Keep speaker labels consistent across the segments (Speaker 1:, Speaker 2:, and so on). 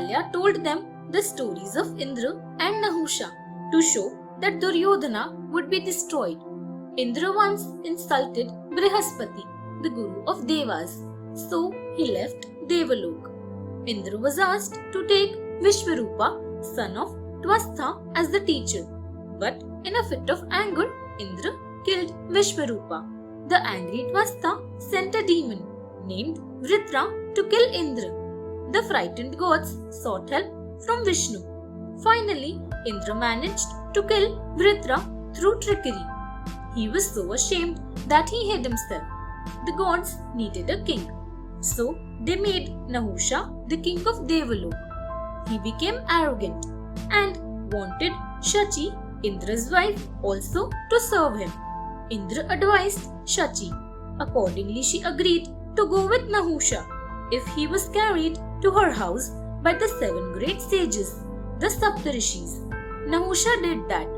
Speaker 1: Ahalya told them the stories of Indra and Nahusha to show that Duryodhana would be destroyed. Indra once insulted Brihaspati, the guru of Devas, so he left Devalok. Indra was asked to take Vishwarupa, son of Twastha, as the teacher, but in a fit of anger, Indra killed Vishwarupa. The angry Twastha sent a demon named Vritra to kill Indra. The frightened gods sought help from Vishnu. Finally, Indra managed to kill Vritra through trickery. He was so ashamed that he hid himself. The gods needed a king, so they made Nahusha the king of Devalok. He became arrogant and wanted Shachi, Indra's wife, also to serve him. Indra advised Shachi. Accordingly, she agreed to go with Nahusha if he was carried to her house by the 7 great sages, the Saptarishis. Nahusha did that,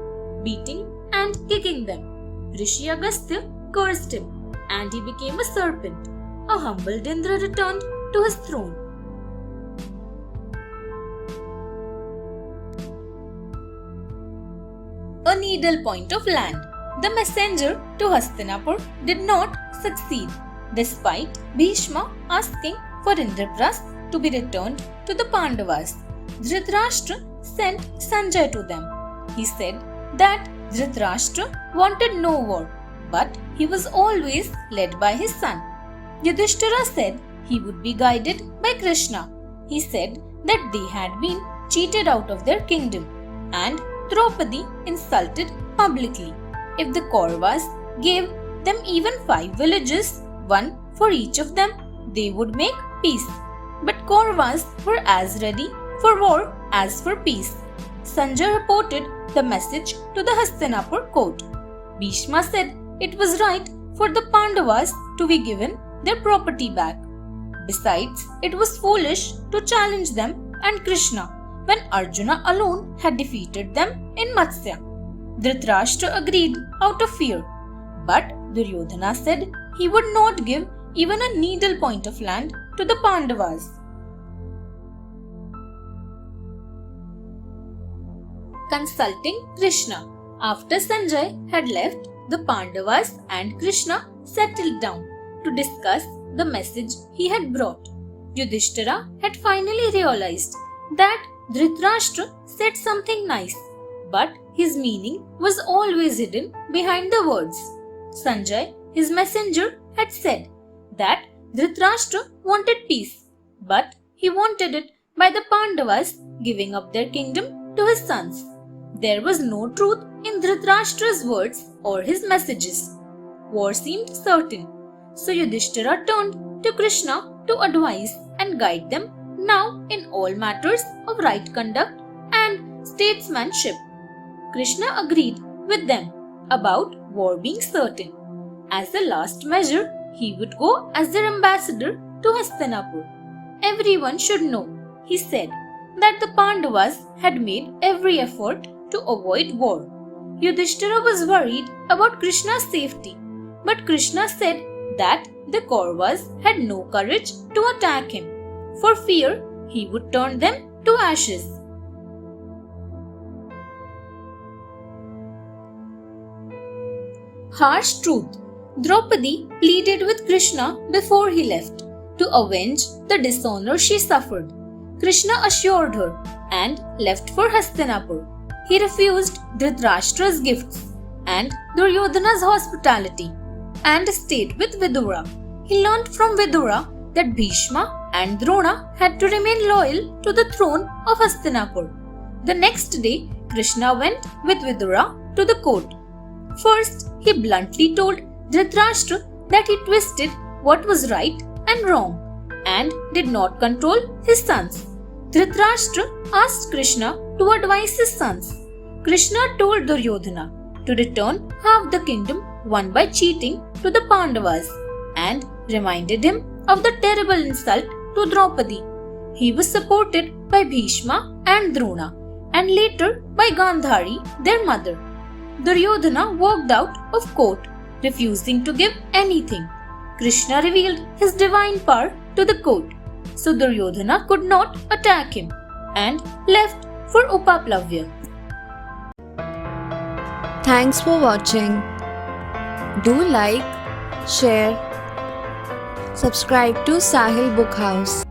Speaker 1: beating and kicking them. Rishi Agastya cursed him, and he became a serpent. A humbled Indra returned to his throne. A needle point of land. The messenger to Hastinapur did not succeed, despite Bhishma asking for Indraprastha to be returned to the Pandavas. Dhritarashtra sent Sanjay to them. He said that Dhritarashtra wanted no war, but he was always led by his son. Yudhishthira said he would be guided by Krishna. He said that they had been cheated out of their kingdom, and Draupadi insulted publicly. If the Kauravas gave them even 5 villages, one for each of them, they would make peace. But Kauravas were as ready for war as for peace. Sanjay reported the message to the Hastinapur court. Bhishma said it was right for the Pandavas to be given their property back. Besides, it was foolish to challenge them and Krishna when Arjuna alone had defeated them in Matsya. Dhritarashtra agreed out of fear, but Duryodhana said he would not give even a needle point of land to the Pandavas. Consulting Krishna. After Sanjay had left, the Pandavas and Krishna settled down to discuss the message he had brought. Yudhishthira had finally realized that Dhritarashtra said something nice, but his meaning was always hidden behind the words. Sanjay, his messenger, had said that Dhritarashtra wanted peace, but he wanted it by the Pandavas giving up their kingdom to his sons. There was no truth in Dhritarashtra's words or his messages. War seemed certain, so Yudhishthira turned to Krishna to advise and guide them now in all matters of right conduct and statesmanship. Krishna agreed with them about war being certain. As a last measure, he would go as their ambassador to Hastinapur. Everyone should know, he said, that the Pandavas had made every effort to avoid war. Yudhishthira was worried about Krishna's safety, but Krishna said that the Kauravas had no courage to attack him. For fear, he would turn them to ashes. Harsh truth. Draupadi pleaded with Krishna before he left to avenge the dishonor she suffered. Krishna assured her and left for Hastinapur. He refused Dhritarashtra's gifts and Duryodhana's hospitality and stayed with Vidura. He learnt from Vidura that Bhishma and Drona had to remain loyal to the throne of Hastinapur. The next day, Krishna went with Vidura to the court. First, he bluntly told Dhritarashtra that he twisted what was right and wrong and did not control his sons. Dhritarashtra asked Krishna to advise his sons. Krishna told Duryodhana to return half the kingdom won by cheating to the Pandavas and reminded him of the terrible insult to Draupadi. He was supported by Bhishma and Drona and later by Gandhari, their mother. Duryodhana walked out of court, refusing to give anything. Krishna revealed his divine power to the court, so Duryodhana could not attack him. and left for Upaplavya.
Speaker 2: Thanks for watching. Do like, share, subscribe to Sahil Book House.